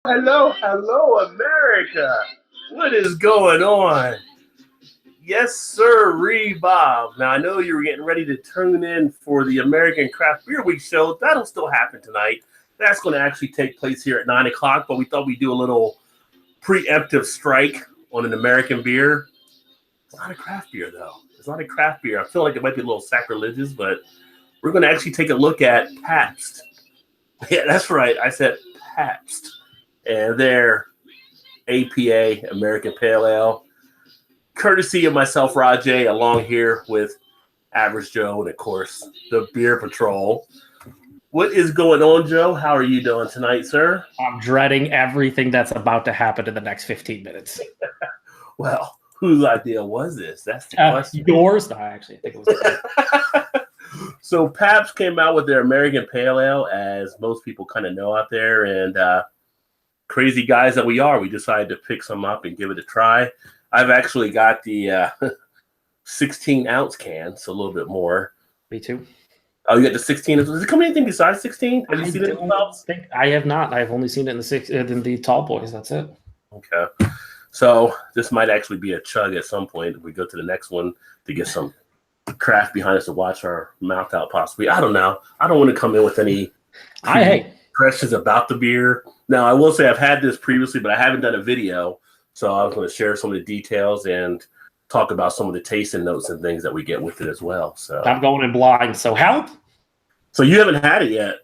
Hello, hello, America. What is going on? Yes, sir, Bob. Now, I know you were getting ready to tune in for the American Craft Beer Week show. That'll still happen tonight. That's going to actually take place here at 9 o'clock, but we thought we'd do a little preemptive strike on an American beer. It's not a craft beer, though. It's not a craft beer. I feel like it might be a little sacrilegious, but we're going to actually take a look at Pabst. Yeah, that's right. I said Pabst. And their APA, American Pale Ale, courtesy of myself, Rod J, along here with Average Joe and, of course, the Beer Patrol. What is going on, Joe? How are you doing tonight, sir? I'm dreading everything that's about to happen in the next 15 minutes. Well, whose idea was this? That's the question. Yours? No, actually, I think it was. So Pabst came out with their American Pale Ale, as most people kind of know out there, and crazy guys that we are, we decided to pick some up and give it a try. I've actually got the 16-ounce can, so a little bit more. Me too. Oh, you got the 16? Does it come in anything besides 16? Have you seen it in the 12s? I have not. I've only seen it in the tall boys. That's it. Okay. So this might actually be a chug at some point if we go to the next one to get some craft behind us to watch our mouth out possibly. I don't know. I don't want to come in with any questions about the beer. Now, I will say I've had this previously, but I haven't done a video. So I was going to share some of the details and talk about some of the tasting notes and things that we get with it as well. So I'm going in blind. So help. So you haven't had it yet?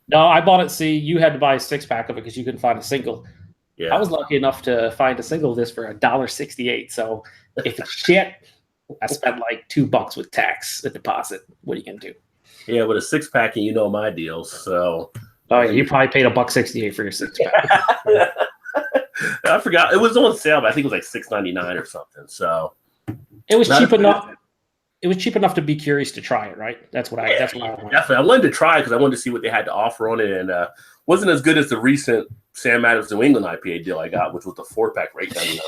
No, I bought it. See, you had to buy a 6-pack of it because you couldn't find a single. Yeah. I was lucky enough to find a single of this for $1.68. So if it's shit, I spent like $2 with tax and deposit. What are you gonna do? Yeah, with a 6-pack, and you know my deals. So oh yeah, you probably paid $1.68 for your 6-pack. I forgot it was on sale, but I think it was like $6.99 or something. So it was cheap enough. It was cheap enough to be curious to try it, right? That's what I wanted. Definitely, I wanted to try because I wanted to see what they had to offer on it, and wasn't as good as the recent Sam Adams New England IPA deal I got, which was the 4-pack for $8.99.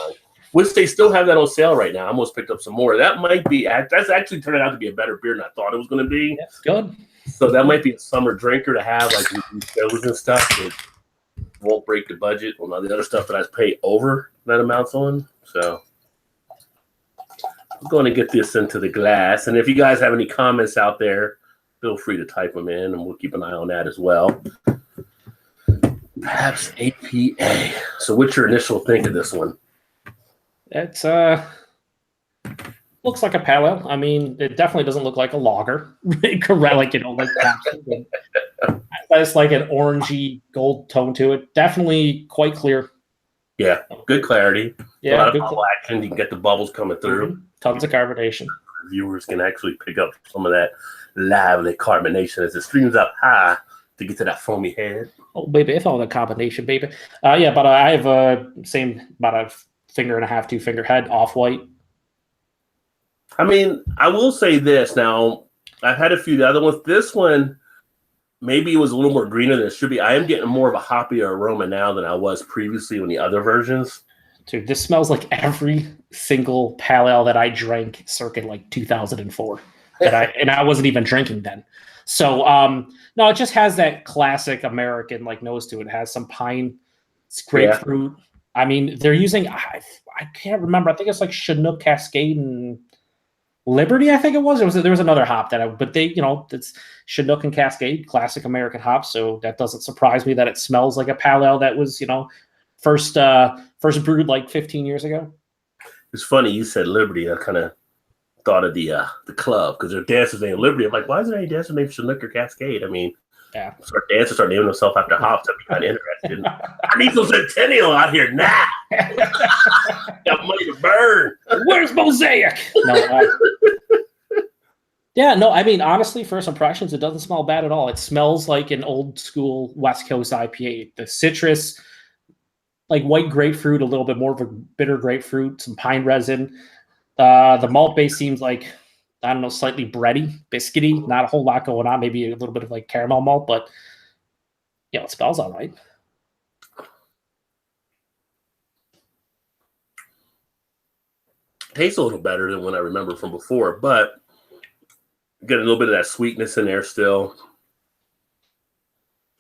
Which they still have that on sale right now. I almost picked up some more. That might be that's actually turned out to be a better beer than I thought it was going to be. That's good. So that might be a summer drinker to have, like these shows and stuff. It won't break the budget on all the other stuff that I pay over that amounts on. So I'm going to get this into the glass. And if you guys have any comments out there, feel free to type them in, and we'll keep an eye on that as well. Perhaps APA. So what's your initial think of this one? It's looks like a pale ale. I mean, it definitely doesn't look like a lager. Correct, like like that. It's like an orangey gold tone to it. Definitely quite clear. Yeah, good clarity. Yeah, a lot of bubble action. You can get the bubbles coming through. Mm-hmm. Tons of carbonation. Viewers can actually pick up some of that lively carbonation as it streams up high to get to that foamy head. Oh, baby, it's all the combination, baby. Yeah, but I have about a finger and a half, 2-finger head, off-white. I mean, I will say this. Now, I've had a few of the other ones. This one, maybe it was a little more greener than it should be. I am getting more of a hoppier aroma now than I was previously on the other versions. Dude, this smells like every single pale ale that I drank circa like 2004. And I wasn't even drinking then. So, no, it just has that classic American like nose to it. It has some pine, grapefruit. Yeah. I mean, they're using, I can't remember. I think it's like Chinook, Cascade, and Liberty, I think it was. There was another hop but they, it's Chinook and Cascade, classic American hops. So that doesn't surprise me that it smells like a pale ale that was, first brewed like 15 years ago. It's funny you said Liberty. I kind of thought of the club because their dancers named Liberty. I'm like, why is there any dancer named Chinook or Cascade? I mean, yeah, dancers start naming themselves after hops. That'd be kind of interesting. I need some Centennial out here now. Got money to burn. Where's Mosaic? No, I mean, honestly, first impressions, it doesn't smell bad at all. It smells like an old school West Coast IPA. The citrus, like white grapefruit, a little bit more of a bitter grapefruit, some pine resin. The malt base seems like, I don't know, slightly bready, biscuity, not a whole lot going on. Maybe a little bit of like caramel malt, but it smells all right. Tastes a little better than what I remember from before, but get a little bit of that sweetness in there still.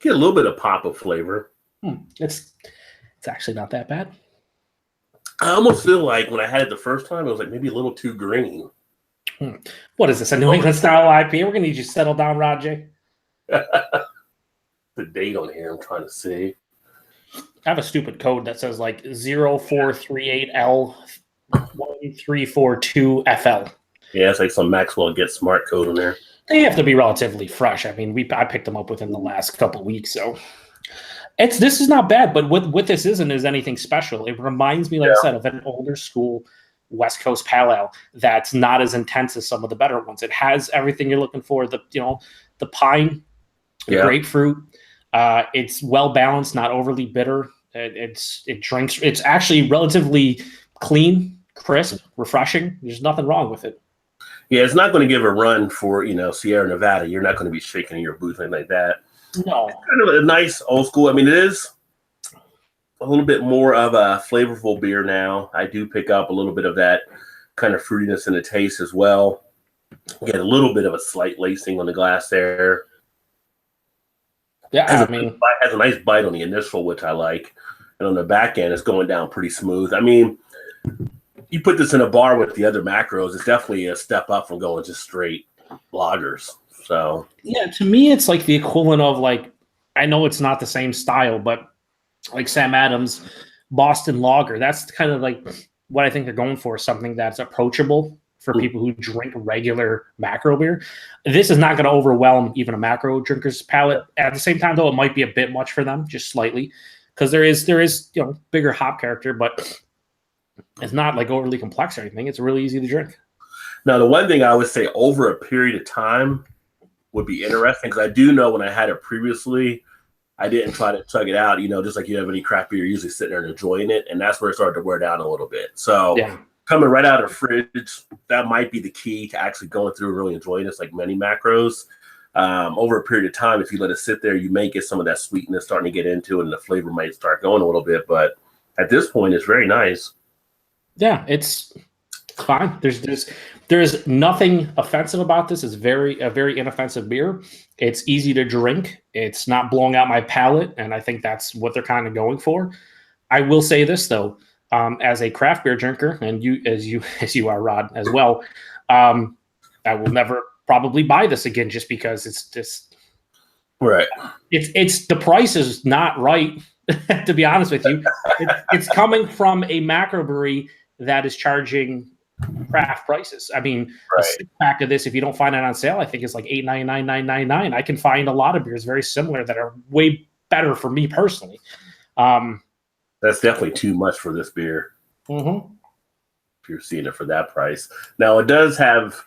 Get a little bit of pop of flavor. It's It's actually not that bad. I almost feel like when I had it the first time, it was like maybe a little too green. What is this, a New England style IPA? We're going to need you to settle down, Rod J. The date on here, I'm trying to see. I have a stupid code that says like 0438L1342FL. Yeah, it's like some Maxwell Get Smart code in there. They have to be relatively fresh. I mean, I picked them up within the last couple of weeks, so this is not bad. But what this isn't is anything special. It reminds me, like I said, of an older school West Coast pale ale that's not as intense as some of the better ones. It has everything you're looking for. The pine, grapefruit. It's well balanced, not overly bitter. It drinks. It's actually relatively clean, crisp, refreshing. There's nothing wrong with it. Yeah, it's not going to give a run for Sierra Nevada. You're not going to be shaking in your boots or anything like that. No, it's kind of a nice old school. I mean, it is a little bit more of a flavorful beer now. I do pick up a little bit of that kind of fruitiness in the taste as well. Get a little bit of a slight lacing on the glass there. Yeah, has a nice bite on the initial, which I like, and on the back end, it's going down pretty smooth. I mean, you put this in a bar with the other macros, it's definitely a step up from going just straight lagers. So yeah, to me, it's like the equivalent of like, I know it's not the same style, but like Sam Adams Boston Lager. That's kind of like what I think they're going for, something that's approachable for people who drink regular macro beer. This is not going to overwhelm even a macro drinker's palate. At the same time, though, it might be a bit much for them, just slightly, because there is bigger hop character, but it's not like overly complex or anything. It's really easy to drink. Now, the one thing I would say over a period of time would be interesting, because I do know when I had it previously, I didn't try to chug it out, just like you have any craft beer, you're usually sitting there and enjoying it, and that's where it started to wear down a little bit. So coming right out of the fridge, that might be the key to actually going through and really enjoying this, like many macros. Over a period of time, if you let it sit there, you may get some of that sweetness starting to get into it, and the flavor might start going a little bit. But at this point, it's very nice. Yeah, it's fine. There's nothing offensive about this. It's a very inoffensive beer. It's easy to drink. It's not blowing out my palate, and I think that's what they're kind of going for. I will say this though, as a craft beer drinker, and you as you are, Rod, as well, I will never probably buy this again just because it's just right. It's the price is not right. To be honest with you, it's coming from a macro brewery that is charging craft prices. I mean, a 6-pack of this, if you don't find it on sale, I think it's like $8.99, $9.99. I can find a lot of beers very similar that are way better for me personally. That's definitely too much for this beer. Mm-hmm. If you're seeing it for that price. Now, it does have,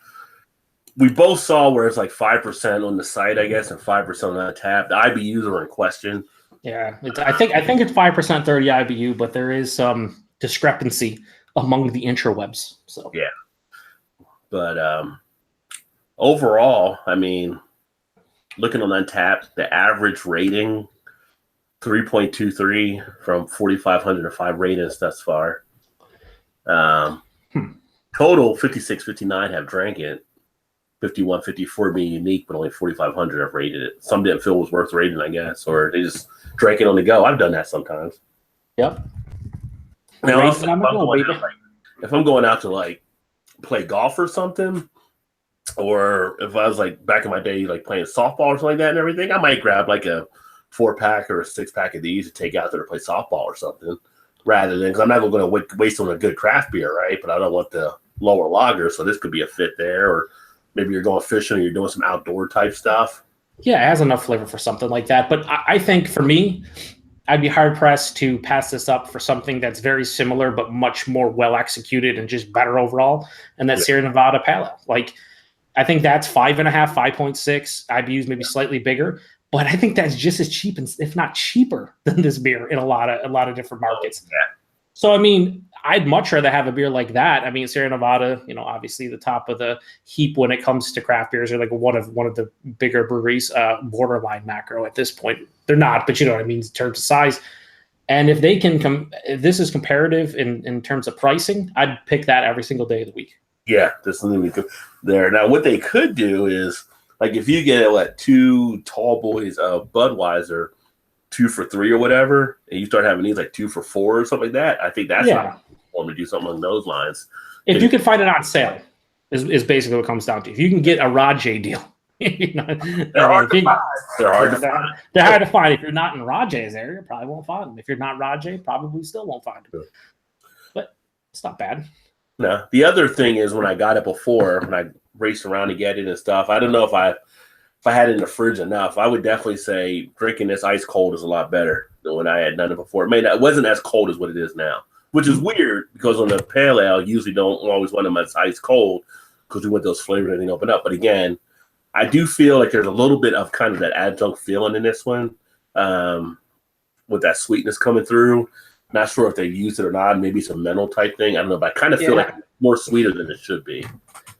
we both saw where it's like 5% on the site, I guess, and 5% on tap. The IBUs are in question. Yeah, I think it's 5% 30 IBU, but there is some discrepancy among the intrawebs. So yeah, but overall, I mean, looking on Untapped, the average rating 3.23 from 4,505 ratings thus far. Total 5659 have drank it. 5154 being unique, but only 4,500 have rated it. Some didn't feel it was worth rating, I guess, or they just drank it on the go. I've done that sometimes. Yep. Now, if I'm going out to like play golf or something, or if I was like back in my day, like playing softball or something like that and everything, I might grab like a 4-pack or a 6-pack of these to take out there to play softball or something, rather than, because I'm not going to waste on a good craft beer, right? But I don't want the lower lager, so this could be a fit there. Or maybe you're going fishing or you're doing some outdoor type stuff. Yeah, it has enough flavor for something like that. But I think for me, I'd be hard-pressed to pass this up for something that's very similar but much more well-executed and just better overall, and that's Sierra Nevada Pale Ale. Like, I think that's 5.5, 5.6. IBUs maybe slightly bigger, but I think that's just as cheap, and if not cheaper, than this beer in a lot of different markets. Yeah. So, I mean, I'd much rather have a beer like that. I mean, Sierra Nevada, obviously the top of the heap when it comes to craft beers. Are like one of the bigger breweries, borderline macro at this point. They're not, but you know what I mean in terms of size. And if they can if this is comparative in terms of pricing, I'd pick that every single day of the week. Yeah, this is there. Now, what they could do is, like, if you get 2 tall boys of Budweiser, 2 for $3 or whatever, and you start having these like 2 for $4 or something like that, I think that's not want to do something along those lines. If you can find it on sale, is basically what it comes down to. If you can get a Rod J deal, they're hard to find. They're hard to find. If you're not in Rod J's area, you probably won't find them. If you're not Rod J, probably still won't find them. But it's not bad. No, the other thing is when I got it before, when I raced around to get it and stuff, I don't know if I had it in the fridge enough. I would definitely say drinking this ice cold is a lot better than when I had done it before. It wasn't as cold as what it is now, which is weird because on the pale ale, you usually don't always want them as ice cold because we want those flavors and everything open up. But again, I do feel like there's a little bit of kind of that adjunct feeling in this one with that sweetness coming through. Not sure if they used it or not. Maybe it's a mental type thing. I don't know, but I kind of feel like it's more sweeter than it should be.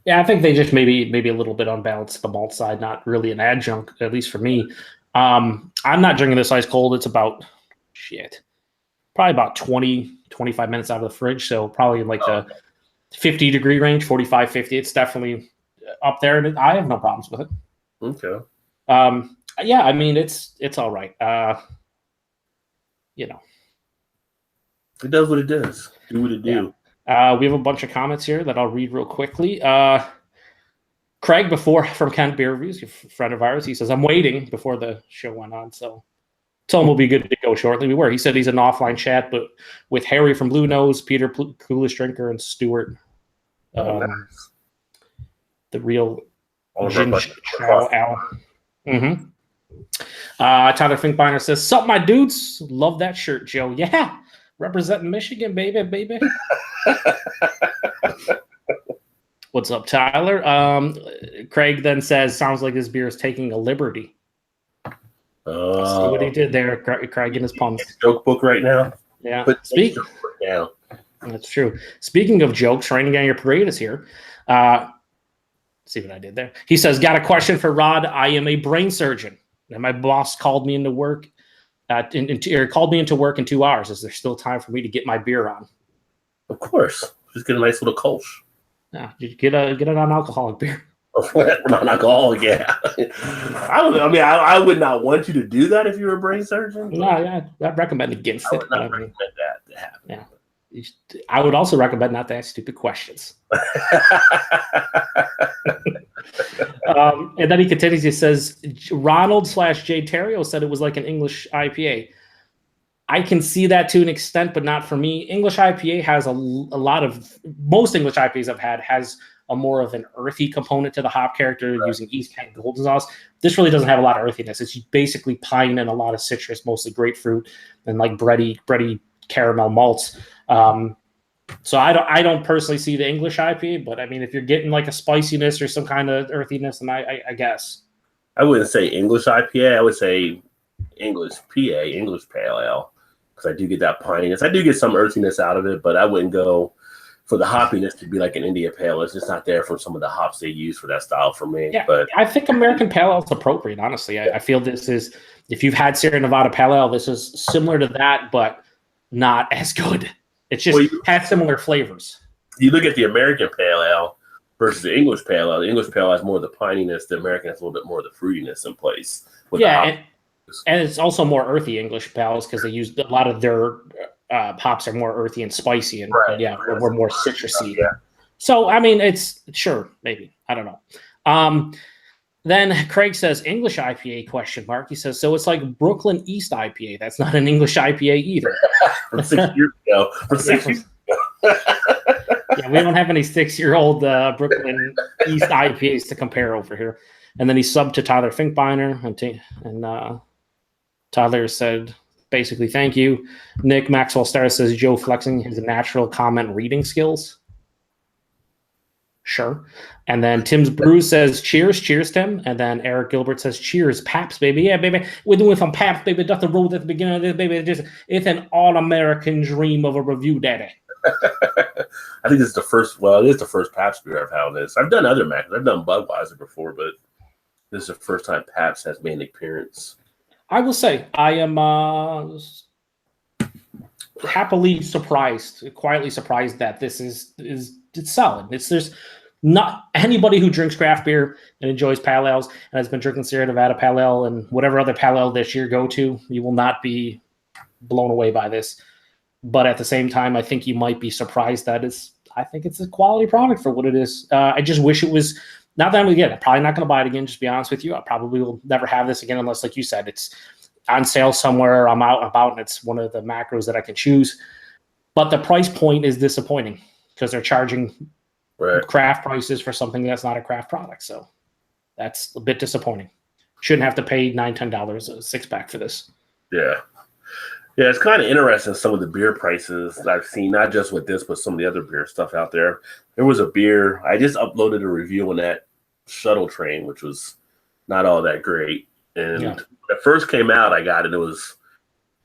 Yeah, I think they just maybe a little bit unbalanced the malt side, not really an adjunct, at least for me. I'm not drinking this ice cold. It's about probably about 20, 25 minutes out of the fridge. So probably in like the 50-degree range, 45, 50. It's definitely up there. And I have no problems with it. Okay. Yeah, I mean, it's all right. It does what it does. Do what it do. We have a bunch of comments here that I'll read real quickly. Craig from Kent Beer Reviews, a friend of ours, he says, I'm waiting before the show went on. So told him we'll be good to go shortly. We were. He said he's an offline chat, but with Harry from Blue Nose, Peter Coolest Drinker, and Stuart. Nice. The real Tyler Finkbeiner says, sup, my dudes? Love that shirt, Joe. Yeah. Representing Michigan, baby. What's up, Tyler? Craig then says, sounds like this beer is taking a liberty. See what he did there, Craig in his puns. Joke book right now. Yeah. Down. That's true. Speaking of jokes, Raining Down Your Parade is here. See what I did there? He says, got a question for Rod. I am a brain surgeon, and my boss called me into work. Called me into work in 2 hours. Is there still time for me to get my beer on? Of course. Just get a nice little Kolsch. Yeah, get a non-alcoholic beer. Non-alcoholic, yeah. I would not want you to do that if you were a brain surgeon. No, yeah, I'd recommend against it. I would not recommend that to happen. Yeah. I would also recommend not to ask stupid questions. And then he continues. He says, Ronald/J Terrio said it was like an English IPA. I can see that to an extent, but not for me. English IPA has most English IPAs I've had has a more of an earthy component to the hop character using East Kent Golden Sauce. This really doesn't have a lot of earthiness. It's basically pine and a lot of citrus, mostly grapefruit and like bready caramel malts. So I don't personally see the English IPA, but I mean, if you're getting like a spiciness or some kind of earthiness, then I guess. I wouldn't say English IPA. I would say English PA, English Pale Ale, because I do get that pininess. I do get some earthiness out of it, but I wouldn't go for the hoppiness to be like an India Pale. It's just not there from some of the hops they use for that style for me. Yeah, but I think American Pale Ale is appropriate, honestly. I feel this is, if you've had Sierra Nevada Pale Ale, this is similar to that, but not as good. It's just has similar flavors. You look at the American Pale Ale versus the English Pale Ale. The English Pale Ale has more of the pininess. The American has a little bit more of the fruitiness in place. And it's also more earthy English Pale Ales because they use a lot of their hops are more earthy and spicy, and we're more citrusy. Yeah. So I mean, it's sure maybe I don't know. Then Craig says English IPA ? He says, so it's like Brooklyn East IPA. That's not an English IPA either. From 6 years ago. Yeah, we don't have any 6-year-old Brooklyn East IPAs to compare over here. And then he subbed to Tyler Finkbeiner, and Tyler said basically, thank you. Nick Maxwell Star says Joe flexing his natural comment reading skills. Sure. And then Tim's Brew says, cheers, Tim. And then Eric Gilbert says, cheers, Pabst, baby. Yeah, baby. We're doing from Pabst, baby. That's the road at the beginning of this, baby. It's an all-American dream of a review, daddy. I think this is the first, it is the first Pabst beer I've had on this. I've done other Macs. I've done Budweiser before, but this is the first time Pabst has made an appearance. I will say, I am happily surprised, quietly surprised that this is it's solid. not anybody who drinks craft beer and enjoys pale ales and has been drinking Sierra Nevada pale ale and whatever other pale ale this year go to, you will not be blown away by this. But at the same time, I think you might be surprised that I think it's a quality product for what it is. I just wish it was. Not that I'm probably not going to buy it again. Just to be honest with you, I probably will never have this again unless, like you said, it's on sale somewhere. I'm out and about, and it's one of the macros that I can choose. But the price point is disappointing because they're charging craft prices for something that's not a craft product. So that's a bit disappointing. Shouldn't have to pay $9-10 a 6-pack for this. Yeah. Yeah, it's kind of interesting, some of the beer prices that I've seen, not just with this, but some of the other beer stuff out there. There was a beer, I just uploaded a review on that shuttle train, which was not all that great. And when it first came out, I got it. It was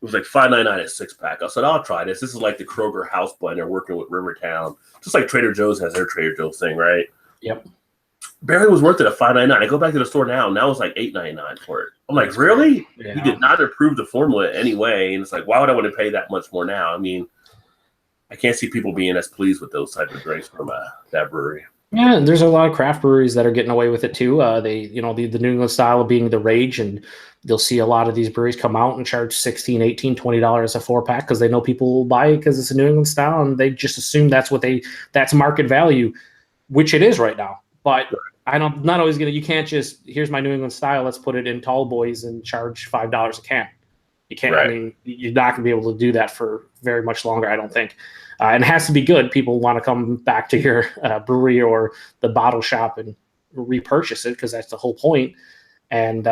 like $5.99 a 6-pack. I said, I'll try this. This is like the Kroger house blend. They're working with Rivertown, just like Trader Joe's has their Trader Joe's thing, right? Yep. Barely was worth it at $5.99. I go back to the store now, and now it's like $8.99 for it. I'm like, really? Yeah. He did not improve the formula anyway. And it's like, why would I want to pay that much more now? I mean, I can't see people being as pleased with those type of drinks from that brewery. Yeah, and there's a lot of craft breweries that are getting away with it too. The New England style being the rage, and you'll see a lot of these breweries come out and charge $16, $18, $20 a 4-pack because they know people will buy it because it's a New England style, and they just assume that's market value, which it is right now. But not always you can't just, here's my New England style, let's put it in tall boys and charge $5 a can. You can't. Right. I mean, you're not going to be able to do that for very much longer, I don't think. And it has to be good. People want to come back to your brewery or the bottle shop and repurchase it because that's the whole point. And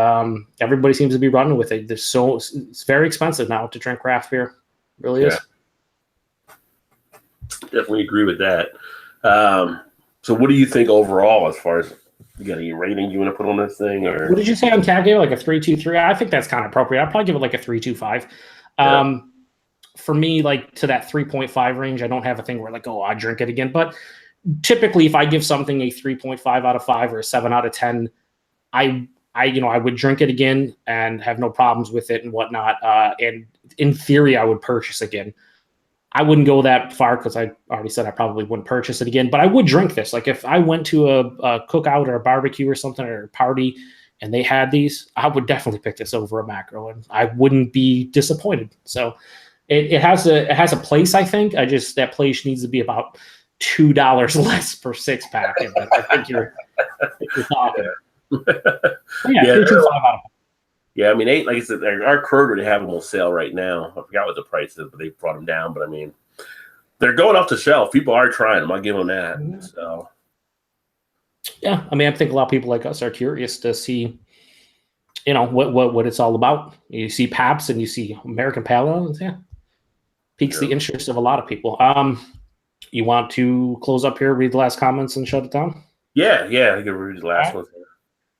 everybody seems to be running with it. It's very expensive now to drink craft beer. It really is. Definitely agree with that. So what do you think overall as far as, you got any rating you want to put on this thing? Or what did you say on tap? Gave it like a 3.23. I think that's kind of appropriate. I'd probably give it like a 3.25. For me, like to that 3.5 range, I don't have a thing where like, oh, I drink it again. But typically, if I give something a 3.5 out of 5 or a 7 out of 10, I would drink it again and have no problems with it and whatnot. And in theory, I would purchase again. I wouldn't go that far because I already said I probably wouldn't purchase it again, but I would drink this. Like if I went to a cookout or a barbecue or something or a party and they had these, I would definitely pick this over a macro and I wouldn't be disappointed. So it has a place, I think. That place needs to be about $2 less per 6-pack. I think you're talking. Yeah, 3.25 out of 5. Yeah, I mean, like I said, our Kroger, they have them on sale right now. I forgot what the price is, but they brought them down. But I mean, they're going off the shelf. People are trying them. I'll give them that. Mm-hmm. So, yeah, I mean, I think a lot of people like us are curious to see, what it's all about. You see Pabst and you see American Pale Ale. Yeah, piques the interest of a lot of people. You want to close up here, read the last comments, and shut it down? Yeah, I can read the last one.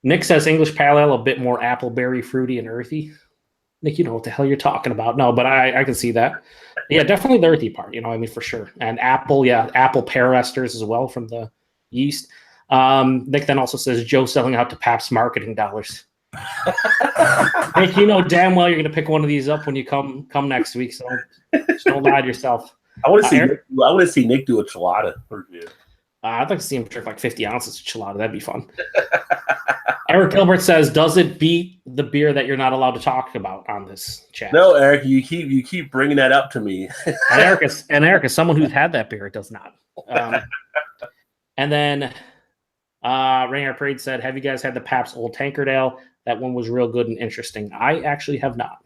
Nick says English Pale Ale, a bit more appleberry, fruity, and earthy. Nick, you know what the hell you're talking about. No, but I can see that. Yeah, definitely the earthy part, for sure. And apple pear esters as well from the yeast. Nick then also says Joe selling out to Pabst marketing dollars. Nick, you know damn well you're going to pick one of these up when you come next week, so just don't lie to yourself. I want to see Nick do a chelada review. I'd like to see him drink like 50 ounces of chelada. That'd be fun. Eric Gilbert says, "Does it beat the beer that you're not allowed to talk about on this chat?" No, Eric, you keep bringing that up to me. Eric is someone who's had that beer. It does not. And then Rainier Parade said, "Have you guys had the Pabst Old Tankard Ale? That one was real good and interesting." I actually have not.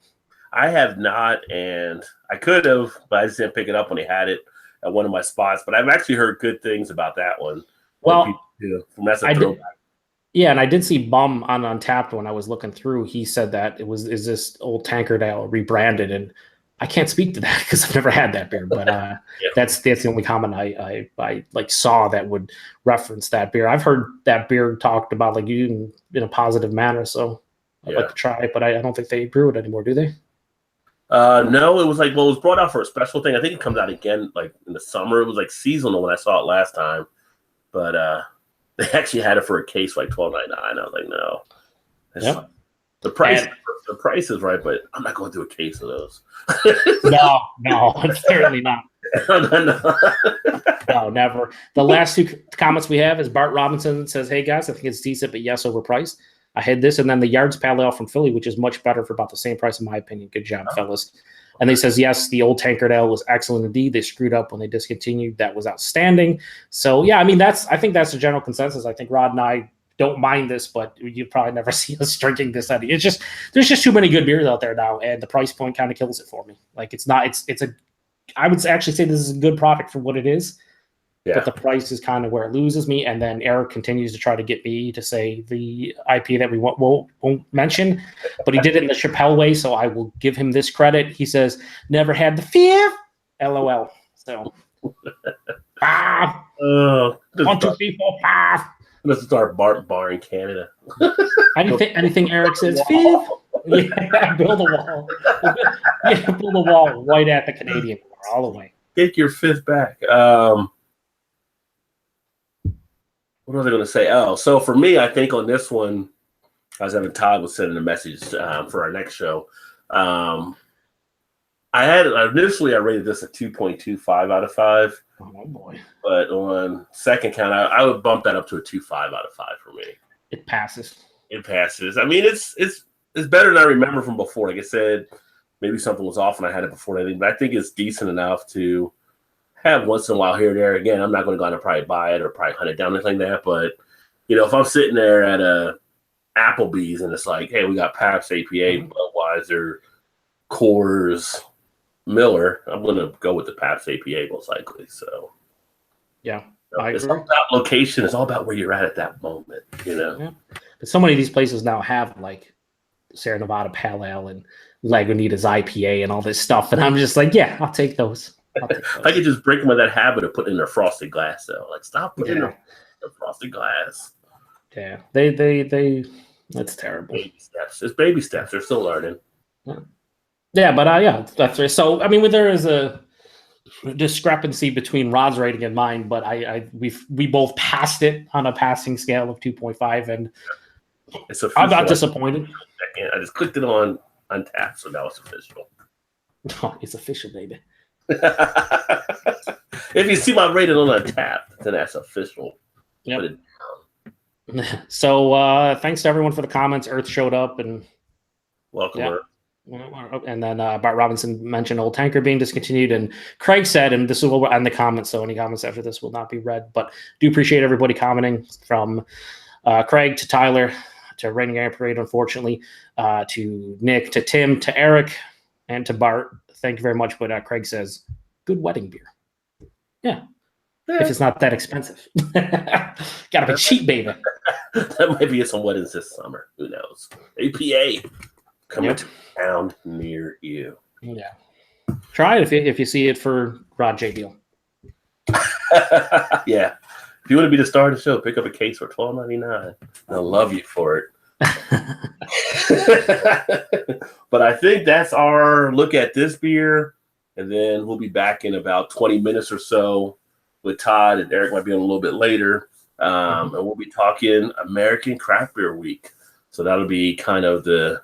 I have not, and I could have, but I just didn't pick it up when they had it at one of my spots. But I've actually heard good things about that one. Well, that's a throwback. Yeah, and I did see Bum on Untapped when I was looking through. He said that is this Old Tankard Ale rebranded, and I can't speak to that because I've never had that beer. But that's the only comment I like saw that would reference that beer. I've heard that beer talked about like in a positive manner, so I'd like to try it. But I don't think they brew it anymore, do they? No, it was it was brought out for a special thing. I think it comes out again like in the summer. It was like seasonal when I saw it last time, but they actually had it for a case for like $12.99. I was like, no, the price is right, but I'm not going through a case of those. No, certainly not. No. No, never. The last two comments we have is Bart Robinson says, "Hey guys, I think it's decent, but yes, overpriced. I had this, and then the Yards Pale Ale from Philly, which is much better for about the same price, in my opinion. Good job, fellas." And he says, "Yes, the old tankard ale was excellent indeed. They screwed up when they discontinued. That was outstanding." So yeah, I mean, I think that's the general consensus. I think Rod and I don't mind this, but you probably never see us drinking this. It's just there's just too many good beers out there now, and the price point kind of kills it for me. Like it's not. It's a. I would actually say this is a good product for what it is. Yeah. But the price is kind of where it loses me. And then Eric continues to try to get me to say the IP that we won't mention, but he did it in the Chappelle way, so I will give him this credit. He says, "Never had the fear." LOL. So, 5. 1, 2, 3, 4, 5. This is our bar in Canada. Anything Eric says, fear. Yeah, build a wall. Yeah, build a wall right at the Canadian bar, all the way. Take your fifth back. What was I going to say? Oh, so for me, I think on this one, I was having Todd was sending a message for our next show. I rated this a 2.25 out of 5. Oh boy! But on second count, I would bump that up to a 2.5 out of 5 for me. It passes. It passes. I mean, it's better than I remember from before. Like I said, maybe something was off when I had it before. But I think it's decent enough to have once in a while here or there. Again, I'm not going to go out and probably buy it or probably hunt it down or anything like that. But, if I'm sitting there at a Applebee's and it's like, hey, we got Pabst, APA, Budweiser, Coors, Miller, I'm going to go with the Pabst APA most likely. So, yeah, it's all about location. It's all about where you're at that moment, Yeah. But so many of these places now have like Sierra Nevada Pale Ale and Lagunitas IPA and all this stuff. And I'm just like, yeah, I'll take those. I could just break them of that habit of putting in their frosted glass, though. Like, stop putting in their frosted glass. Yeah, they. That's terrible. Baby steps. It's baby steps. They're still learning. Yeah, but that's right. So I mean, there is a discrepancy between Rod's rating and mine, but we both passed it on a passing scale of 2.5, and I'm not disappointed. I just clicked it on Untapped, so now it's official. Oh, it's official, baby. If you see my rating on Untapped, then that's official. Yep. Put it down. So thanks to everyone for the comments. Earth showed up and welcome. Earth. And then Bart Robinson mentioned Old Tanker being discontinued, and Craig said, and this is what we'll end the comments, so any comments after this will not be read, but do appreciate everybody commenting, from Craig to Tyler to Raining Air Parade, unfortunately, to Nick, to Tim, to Eric, and to Bart. Thank you very much. But Craig says, good wedding beer. Yeah. If it's not that expensive. Gotta be cheap, baby. That might be at some weddings this summer. Who knows? APA coming to a town near you. Yeah. Try it if you see it for Rod J deal. Yeah. If you want to be the star of the show, pick up a case for $12.99. They'll love you for it. But I think that's our look at this beer, and then we'll be back in about 20 minutes or so with Todd, and Eric might be on a little bit later, and we'll be talking American Craft Beer Week. So that'll be kind of the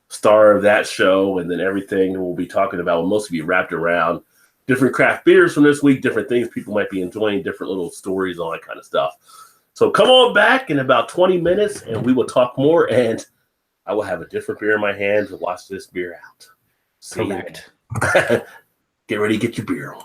star of that show, and then everything we'll be talking about will mostly be wrapped around different craft beers from this week, different things people might be enjoying, different little stories, all that kind of stuff. So come on back in about 20 minutes, and we will talk more, and I will have a different beer in my hand to wash this beer out. Correct. Get ready to get your beer on.